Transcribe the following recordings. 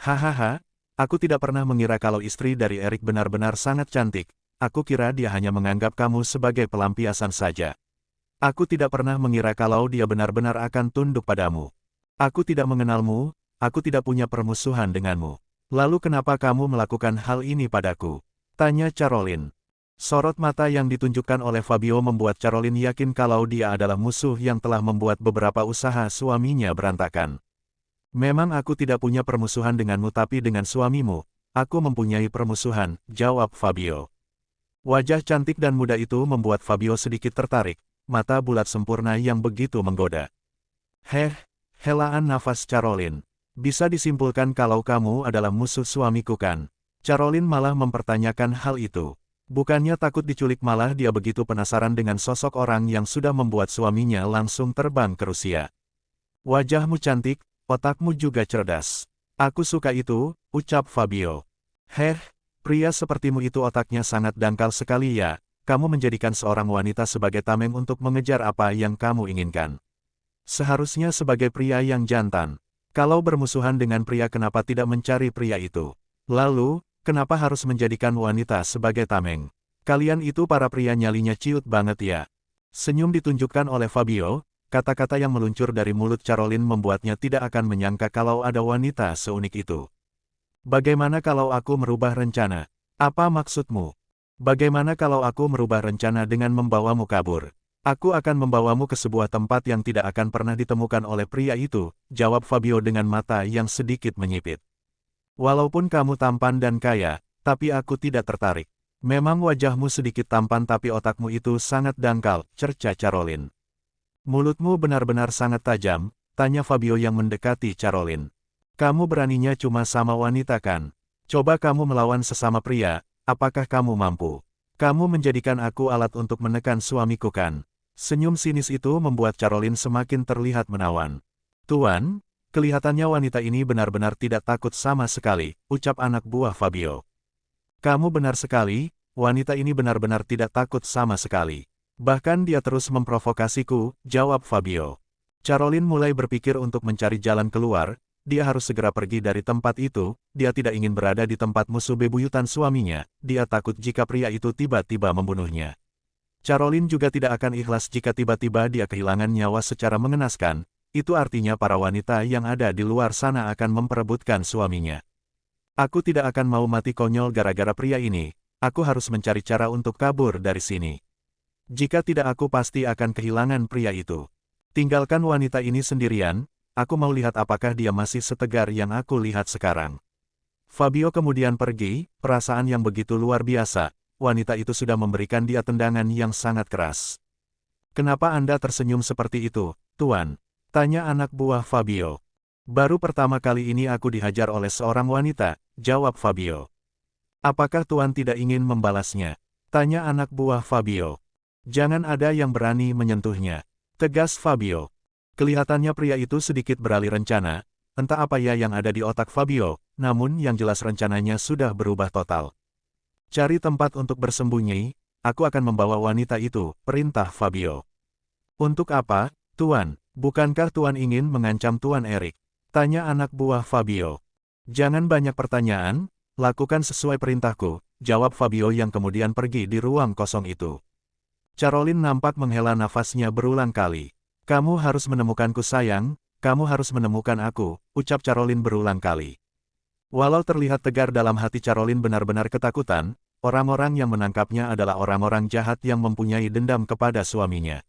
Hahaha, aku tidak pernah mengira kalau istri dari Erik benar-benar sangat cantik. Aku kira dia hanya menganggap kamu sebagai pelampiasan saja. Aku tidak pernah mengira kalau dia benar-benar akan tunduk padamu. Aku tidak mengenalmu, aku tidak punya permusuhan denganmu. Lalu kenapa kamu melakukan hal ini padaku? Tanya Caroline. Sorot mata yang ditunjukkan oleh Fabio membuat Caroline yakin kalau dia adalah musuh yang telah membuat beberapa usaha suaminya berantakan. Memang aku tidak punya permusuhan denganmu tapi dengan suamimu, aku mempunyai permusuhan, jawab Fabio. Wajah cantik dan muda itu membuat Fabio sedikit tertarik, mata bulat sempurna yang begitu menggoda. Helaan nafas Caroline. Bisa disimpulkan kalau kamu adalah musuh suamiku kan? Caroline malah mempertanyakan hal itu. Bukannya takut diculik malah dia begitu penasaran dengan sosok orang yang sudah membuat suaminya langsung terbang ke Rusia. Wajahmu cantik, otakmu juga cerdas. Aku suka itu, ucap Fabio. Pria sepertimu itu otaknya sangat dangkal sekali ya. Kamu menjadikan seorang wanita sebagai tameng untuk mengejar apa yang kamu inginkan. Seharusnya sebagai pria yang jantan. Kalau bermusuhan dengan pria kenapa tidak mencari pria itu? Lalu, kenapa harus menjadikan wanita sebagai tameng? Kalian itu para pria nyalinya ciut banget ya. Senyum ditunjukkan oleh Fabio, kata-kata yang meluncur dari mulut Caroline membuatnya tidak akan menyangka kalau ada wanita seunik itu. Bagaimana kalau aku merubah rencana? Apa maksudmu? Bagaimana kalau aku merubah rencana dengan membawamu kabur? Aku akan membawamu ke sebuah tempat yang tidak akan pernah ditemukan oleh pria itu, jawab Fabio dengan mata yang sedikit menyipit. Walaupun kamu tampan dan kaya, tapi aku tidak tertarik. Memang wajahmu sedikit tampan tapi otakmu itu sangat dangkal, cerca Caroline. Mulutmu benar-benar sangat tajam, tanya Fabio yang mendekati Caroline. Kamu beraninya cuma sama wanita kan? Coba kamu melawan sesama pria, apakah kamu mampu? Kamu menjadikan aku alat untuk menekan suamiku kan? Senyum sinis itu membuat Caroline semakin terlihat menawan. Tuan, kelihatannya wanita ini benar-benar tidak takut sama sekali, ucap anak buah Fabio. Kamu benar sekali, wanita ini benar-benar tidak takut sama sekali. Bahkan dia terus memprovokasiku, jawab Fabio. Caroline mulai berpikir untuk mencari jalan keluar, dia harus segera pergi dari tempat itu, dia tidak ingin berada di tempat musuh bebuyutan suaminya, dia takut jika pria itu tiba-tiba membunuhnya. Caroline juga tidak akan ikhlas jika tiba-tiba dia kehilangan nyawa secara mengenaskan, itu artinya para wanita yang ada di luar sana akan memperebutkan suaminya. Aku tidak akan mau mati konyol gara-gara pria ini, aku harus mencari cara untuk kabur dari sini. Jika tidak aku pasti akan kehilangan pria itu. Tinggalkan wanita ini sendirian, aku mau lihat apakah dia masih setegar yang aku lihat sekarang. Fabio kemudian pergi, perasaan yang begitu luar biasa. Wanita itu sudah memberikan dia tendangan yang sangat keras. Kenapa Anda tersenyum seperti itu, Tuan? Tanya anak buah Fabio. Baru pertama kali ini aku dihajar oleh seorang wanita, jawab Fabio. Apakah Tuan tidak ingin membalasnya? Tanya anak buah Fabio. Jangan ada yang berani menyentuhnya, tegas Fabio. Kelihatannya pria itu sedikit beralih rencana, entah apa ya yang ada di otak Fabio, namun yang jelas rencananya sudah berubah total. Cari tempat untuk bersembunyi, aku akan membawa wanita itu, perintah Fabio. Untuk apa, Tuan? Bukankah Tuan ingin mengancam Tuan Erik? Tanya anak buah Fabio. Jangan banyak pertanyaan, lakukan sesuai perintahku, jawab Fabio yang kemudian pergi di ruang kosong itu. Caroline nampak menghela nafasnya berulang kali. Kamu harus menemukanku sayang, kamu harus menemukan aku, ucap Caroline berulang kali. Walau terlihat tegar dalam hati Caroline benar-benar ketakutan, orang-orang yang menangkapnya adalah orang-orang jahat yang mempunyai dendam kepada suaminya.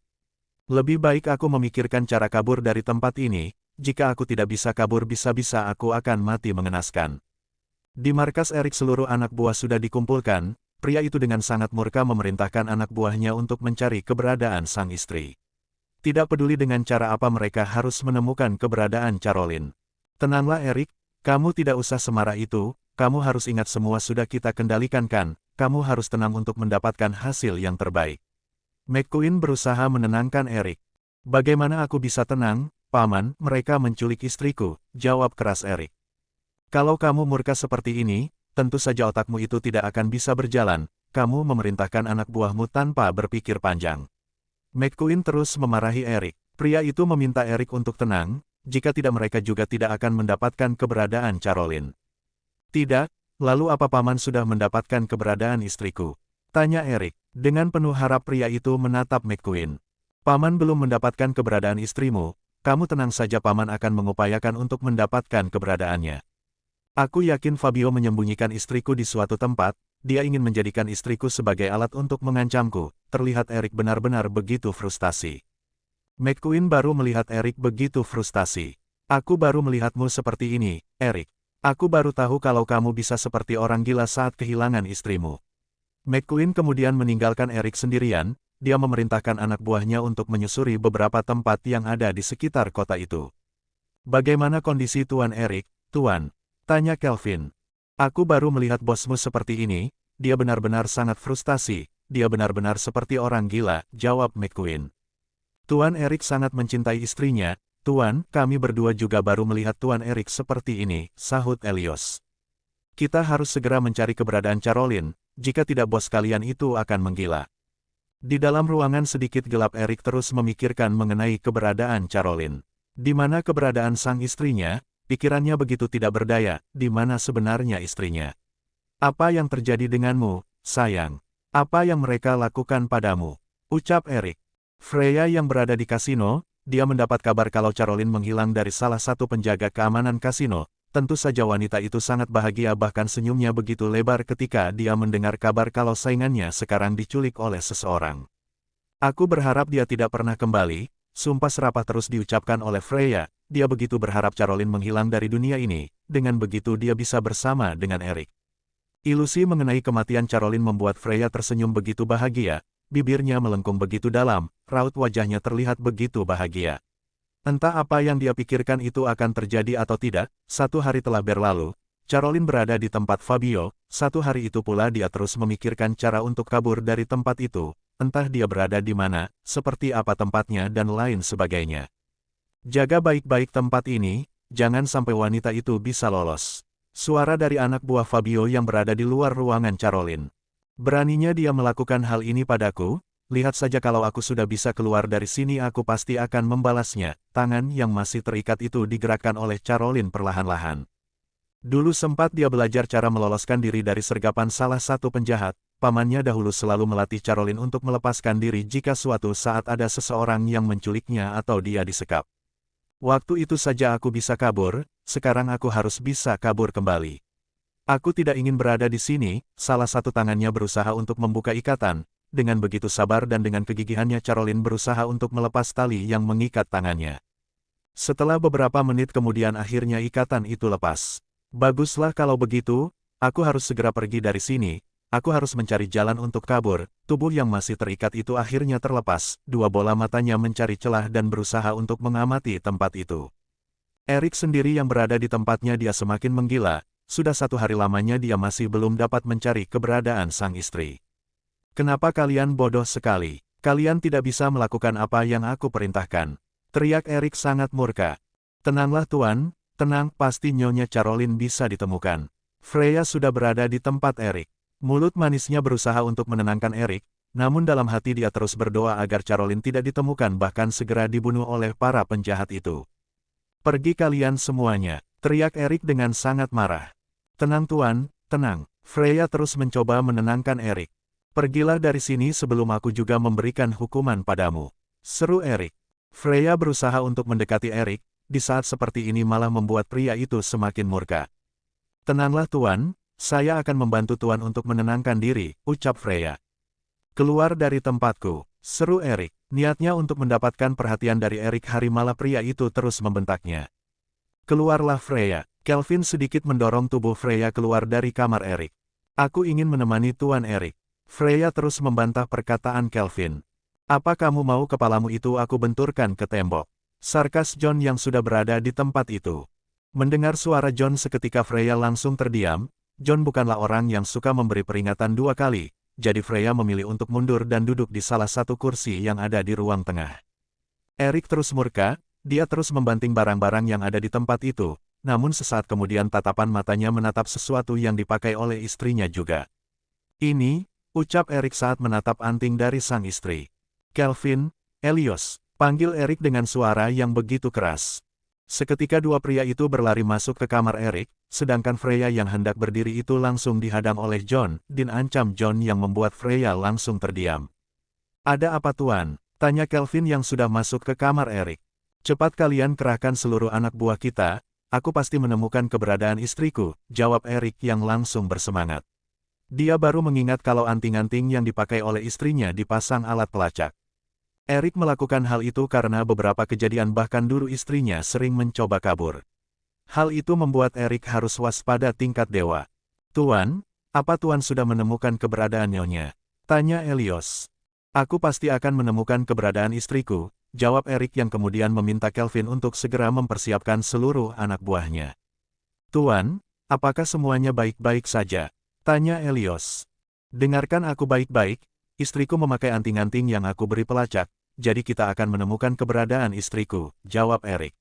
Lebih baik aku memikirkan cara kabur dari tempat ini, jika aku tidak bisa kabur bisa-bisa aku akan mati mengenaskan. Di markas Erik seluruh anak buah sudah dikumpulkan, pria itu dengan sangat murka memerintahkan anak buahnya untuk mencari keberadaan sang istri. Tidak peduli dengan cara apa mereka harus menemukan keberadaan Caroline. Tenanglah Erik. Kamu tidak usah semarah itu, kamu harus ingat semua sudah kita kendalikan kan, kamu harus tenang untuk mendapatkan hasil yang terbaik. McQueen berusaha menenangkan Erik. Bagaimana aku bisa tenang, Paman, mereka menculik istriku, jawab keras Erik. Kalau kamu murka seperti ini, tentu saja otakmu itu tidak akan bisa berjalan, kamu memerintahkan anak buahmu tanpa berpikir panjang. McQueen terus memarahi Erik. Pria itu meminta Erik untuk tenang, jika tidak mereka juga tidak akan mendapatkan keberadaan Caroline. Tidak, lalu apa paman sudah mendapatkan keberadaan istriku? Tanya Erik. Dengan penuh harap pria itu menatap McQueen. Paman belum mendapatkan keberadaan istrimu, kamu tenang saja paman akan mengupayakan untuk mendapatkan keberadaannya. Aku yakin Fabio menyembunyikan istriku di suatu tempat, dia ingin menjadikan istriku sebagai alat untuk mengancamku. Terlihat Erik benar-benar begitu frustasi. McQueen baru melihat Erik begitu frustasi. Aku baru melihatmu seperti ini, Erik. Aku baru tahu kalau kamu bisa seperti orang gila saat kehilangan istrimu. McQueen kemudian meninggalkan Erik sendirian, dia memerintahkan anak buahnya untuk menyusuri beberapa tempat yang ada di sekitar kota itu. Bagaimana kondisi Tuan Erik, Tuan? Tanya Kelvin. Aku baru melihat bosmu seperti ini, dia benar-benar sangat frustasi, dia benar-benar seperti orang gila, jawab McQueen. Tuan Erik sangat mencintai istrinya, Tuan, kami berdua juga baru melihat Tuan Erik seperti ini, sahut Elios. Kita harus segera mencari keberadaan Caroline, jika tidak bos kalian itu akan menggila. Di dalam ruangan sedikit gelap Erik terus memikirkan mengenai keberadaan Caroline. Di mana keberadaan sang istrinya, pikirannya begitu tidak berdaya, di mana sebenarnya istrinya. Apa yang terjadi denganmu, sayang? Apa yang mereka lakukan padamu? Ucap Erik. Freya yang berada di kasino, dia mendapat kabar kalau Caroline menghilang dari salah satu penjaga keamanan kasino. Tentu saja wanita itu sangat bahagia bahkan senyumnya begitu lebar ketika dia mendengar kabar kalau saingannya sekarang diculik oleh seseorang. Aku berharap dia tidak pernah kembali, sumpah serapah terus diucapkan oleh Freya, dia begitu berharap Caroline menghilang dari dunia ini, dengan begitu dia bisa bersama dengan Erik. Ilusi mengenai kematian Caroline membuat Freya tersenyum begitu bahagia, bibirnya melengkung begitu dalam, raut wajahnya terlihat begitu bahagia. Entah apa yang dia pikirkan itu akan terjadi atau tidak, satu hari telah berlalu, Caroline berada di tempat Fabio, satu hari itu pula dia terus memikirkan cara untuk kabur dari tempat itu, entah dia berada di mana, seperti apa tempatnya dan lain sebagainya. Jaga baik-baik tempat ini, jangan sampai wanita itu bisa lolos. Suara dari anak buah Fabio yang berada di luar ruangan Caroline. Beraninya dia melakukan hal ini padaku? Lihat saja kalau aku sudah bisa keluar dari sini aku pasti akan membalasnya. Tangan yang masih terikat itu digerakkan oleh Caroline perlahan-lahan. Dulu sempat dia belajar cara meloloskan diri dari sergapan salah satu penjahat, pamannya dahulu selalu melatih Caroline untuk melepaskan diri jika suatu saat ada seseorang yang menculiknya atau dia disekap. Waktu itu saja aku bisa kabur, sekarang aku harus bisa kabur kembali. Aku tidak ingin berada di sini, salah satu tangannya berusaha untuk membuka ikatan. Dengan begitu sabar dan dengan kegigihannya Caroline berusaha untuk melepas tali yang mengikat tangannya. Setelah beberapa menit kemudian akhirnya ikatan itu lepas. Baguslah kalau begitu, aku harus segera pergi dari sini, aku harus mencari jalan untuk kabur. Tubuh yang masih terikat itu akhirnya terlepas, dua bola matanya mencari celah dan berusaha untuk mengamati tempat itu. Erik sendiri yang berada di tempatnya dia semakin menggila, sudah satu hari lamanya dia masih belum dapat mencari keberadaan sang istri. Kenapa kalian bodoh sekali? Kalian tidak bisa melakukan apa yang aku perintahkan. Teriak Erik sangat murka. Tenanglah Tuan, tenang, pasti Nyonya Caroline bisa ditemukan. Freya sudah berada di tempat Erik. Mulut manisnya berusaha untuk menenangkan Erik, namun dalam hati dia terus berdoa agar Caroline tidak ditemukan bahkan segera dibunuh oleh para penjahat itu. Pergi kalian semuanya, teriak Erik dengan sangat marah. Tenang Tuan, tenang. Freya terus mencoba menenangkan Erik. Pergilah dari sini sebelum aku juga memberikan hukuman padamu. Seru Erik. Freya berusaha untuk mendekati Erik, di saat seperti ini malah membuat pria itu semakin murka. Tenanglah Tuan, saya akan membantu Tuan untuk menenangkan diri, ucap Freya. Keluar dari tempatku, seru Erik. Niatnya untuk mendapatkan perhatian dari Erik hari malah pria itu terus membentaknya. Keluarlah Freya. Kelvin sedikit mendorong tubuh Freya keluar dari kamar Erik. Aku ingin menemani Tuan Erik. Freya terus membantah perkataan Kelvin. Apa kamu mau kepalamu itu aku benturkan ke tembok? Sarkas John yang sudah berada di tempat itu. Mendengar suara John seketika Freya langsung terdiam. John bukanlah orang yang suka memberi peringatan dua kali, jadi Freya memilih untuk mundur dan duduk di salah satu kursi yang ada di ruang tengah. Erik terus murka, dia terus membanting barang-barang yang ada di tempat itu, namun sesaat kemudian tatapan matanya menatap sesuatu yang dipakai oleh istrinya juga. Ini, ucap Erik saat menatap anting dari sang istri. Kelvin, Elios, panggil Erik dengan suara yang begitu keras. Seketika dua pria itu berlari masuk ke kamar Erik, sedangkan Freya yang hendak berdiri itu langsung dihadang oleh Jon. Din ancam Jon yang membuat Freya langsung terdiam. "Ada apa tuan?" tanya Kelvin yang sudah masuk ke kamar Erik. "Cepat kalian kerahkan seluruh anak buah kita, aku pasti menemukan keberadaan istriku," jawab Erik yang langsung bersemangat. Dia baru mengingat kalau anting-anting yang dipakai oleh istrinya dipasang alat pelacak. Erik melakukan hal itu karena beberapa kejadian bahkan dulu istrinya sering mencoba kabur. Hal itu membuat Erik harus waspada tingkat dewa. "Tuan, apa tuan sudah menemukan keberadaan nyonya?" tanya Helios. "Aku pasti akan menemukan keberadaan istriku," jawab Erik yang kemudian meminta Kelvin untuk segera mempersiapkan seluruh anak buahnya. "Tuan, apakah semuanya baik-baik saja?" tanya Helios. "Dengarkan aku baik-baik, istriku memakai anting-anting yang aku beri pelacak, jadi kita akan menemukan keberadaan istriku," jawab Erik.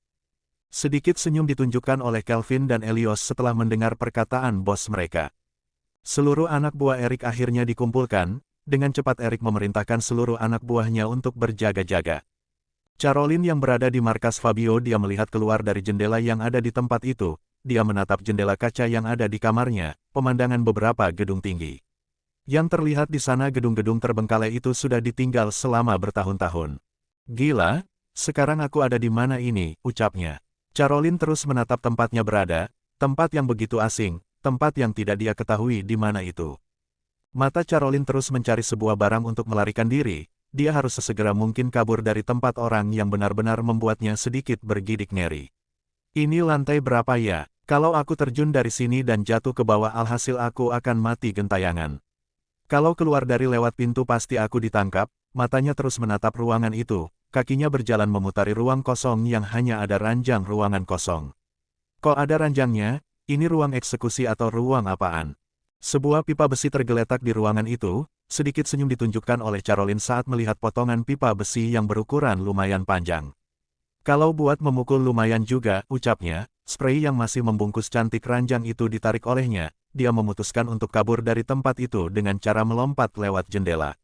Sedikit senyum ditunjukkan oleh Kelvin dan Helios setelah mendengar perkataan bos mereka. Seluruh anak buah Erik akhirnya dikumpulkan, dengan cepat Erik memerintahkan seluruh anak buahnya untuk berjaga-jaga. Caroline yang berada di markas Fabio dia melihat keluar dari jendela yang ada di tempat itu, dia menatap jendela kaca yang ada di kamarnya, pemandangan beberapa gedung tinggi. Yang terlihat di sana gedung-gedung terbengkalai itu sudah ditinggal selama bertahun-tahun. "Gila, sekarang aku ada di mana ini?" ucapnya. Caroline terus menatap tempatnya berada, tempat yang begitu asing, tempat yang tidak dia ketahui di mana itu. Mata Caroline terus mencari sebuah barang untuk melarikan diri, dia harus sesegera mungkin kabur dari tempat orang yang benar-benar membuatnya sedikit bergidik ngeri. "Ini lantai berapa ya? Kalau aku terjun dari sini dan jatuh ke bawah alhasil aku akan mati gentayangan. Kalau keluar dari lewat pintu pasti aku ditangkap." Matanya terus menatap ruangan itu, kakinya berjalan memutari ruang kosong yang hanya ada ranjang ruangan kosong. "Kok ada ranjangnya? Ini ruang eksekusi atau ruang apaan?" Sebuah pipa besi tergeletak di ruangan itu, sedikit senyum ditunjukkan oleh Caroline saat melihat potongan pipa besi yang berukuran lumayan panjang. "Kalau buat memukul lumayan juga," ucapnya, spray yang masih membungkus cantik ranjang itu ditarik olehnya, dia memutuskan untuk kabur dari tempat itu dengan cara melompat lewat jendela.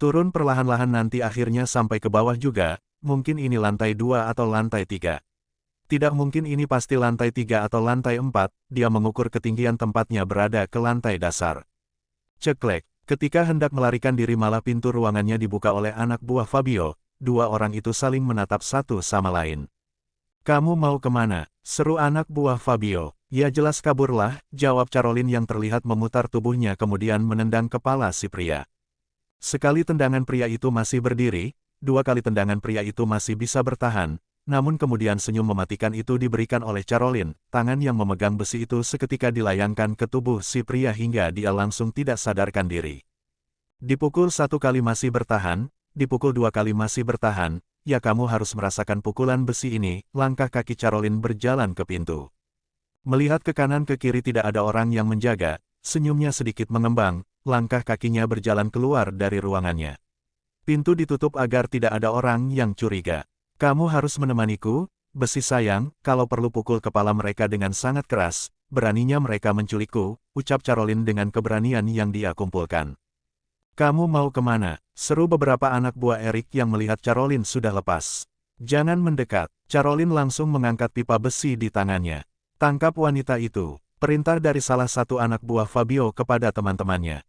Turun perlahan-lahan nanti akhirnya sampai ke bawah juga, mungkin ini lantai 2 atau lantai 3. Tidak mungkin ini pasti lantai 3 atau lantai 4, dia mengukur ketinggian tempatnya berada ke lantai dasar. Ceklek, ketika hendak melarikan diri malah pintu ruangannya dibuka oleh anak buah Fabio, dua orang itu saling menatap satu sama lain. "Kamu mau kemana?" seru anak buah Fabio. "Ya jelas kaburlah," jawab Caroline yang terlihat memutar tubuhnya kemudian menendang kepala si pria. Sekali tendangan pria itu masih berdiri, dua kali tendangan pria itu masih bisa bertahan, namun kemudian senyum mematikan itu diberikan oleh Caroline, tangan yang memegang besi itu seketika dilayangkan ke tubuh si pria hingga dia langsung tidak sadarkan diri. Dipukul satu kali masih bertahan, dipukul dua kali masih bertahan, ya kamu harus merasakan pukulan besi ini, langkah kaki Caroline berjalan ke pintu. Melihat ke kanan ke kiri tidak ada orang yang menjaga, senyumnya sedikit mengembang, langkah kakinya berjalan keluar dari ruangannya. Pintu ditutup agar tidak ada orang yang curiga. "Kamu harus menemaniku, besi sayang, kalau perlu pukul kepala mereka dengan sangat keras, beraninya mereka menculikku," ucap Caroline dengan keberanian yang dia kumpulkan. "Kamu mau kemana?" seru beberapa anak buah Erik yang melihat Caroline sudah lepas. "Jangan mendekat." Caroline langsung mengangkat pipa besi di tangannya. "Tangkap wanita itu," perintah dari salah satu anak buah Fabio kepada teman-temannya.